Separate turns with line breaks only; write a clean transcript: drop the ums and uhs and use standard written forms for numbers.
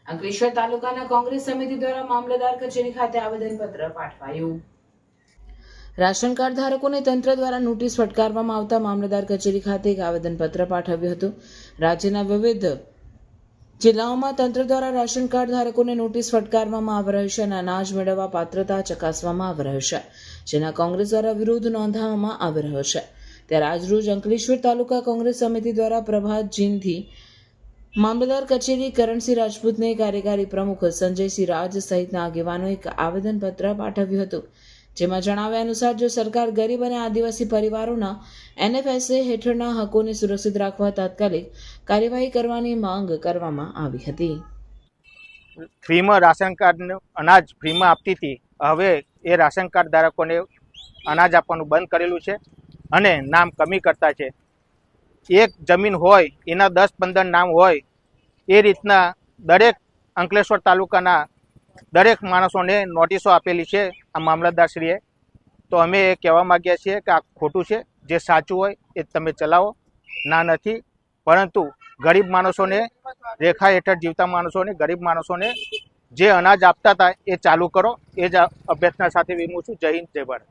અંકલેશ્વર તાલુકાના કોંગ્રેસ સમિતિ દ્વારા મામલતદાર કચેરી ખાતે આવેદનપત્ર પાઠવાયું। રાશન કાર્ડ ધારકોને તંત્ર દ્વારા નોટિસ ફટકારવામાં આવતા મામલતદાર કચેરી ખાતે એક આવેદનપત્ર પાઠવ્યું હતું। રાજ્યના વિવિધ જિલ્લાઓમાં તંત્ર દ્વારા રાશન કાર્ડ ધારકોને નોટિસ ફટકારવામાં આવી રહ્યું છે અને અનાજ મેળવવા પાત્રતા ચકાસવામાં આવી રહ્યું છે, જેના કોંગ્રેસ દ્વારા વિરોધ નોંધાવવામાં આવી રહ્યો છે। ત્યારે આજરોજ અંકલેશ્વર તાલુકા કોંગ્રેસ સમિતિ દ્વારા પ્રભાત જીનથી મામલતદાર કચેરી કરણસિંહ રાજપૂતને કાર્યકારી પ્રમુખ સંજયસિંહ રાજ સહિતના આગેવાનો એક આવેદનપત્ર પાઠવ્યું હતું, જેમાં જણાવ્યા અનુસાર જો સરકાર ગરીબ અને આદિવાસી પરિવારોના NFSA હેઠળના હકોને સુરક્ષિત રાખવા તાત્કાલિક કાર્યવાહી કરવાની માંગ કરવામાં આવી હતી।
ફ્રીમાં રાશન કાર્ડનું અનાજ ફ્રીમાં આપતી હતી, હવે એ રાશન કાર્ડ ધારકોને અનાજ આપવાનું બંધ કરેલું છે અને નામ કમી કરતા છે। એક જમીન હોય એના 10-15 નામ હોય એ રીતના દરેક અંકલેશ્વર તાલુકાના દરેક માણસોને નોટિસો આપેલી છે આ મામલતદારશ્રીએ। તો અમે એ કહેવા માગીએ છીએ કે આ ખોટું છે, જે સાચું હોય એ તમે ચલાવો, ના નથી, પરંતુ ગરીબ માણસોને, રેખા હેઠળ જીવતા માણસોને, ગરીબ માણસોને જે અનાજ આપતા હતા એ ચાલુ કરો, એ જ અભ્યર્થના સાથે વિરમું છું। જય હિન્દ, જય ભારત।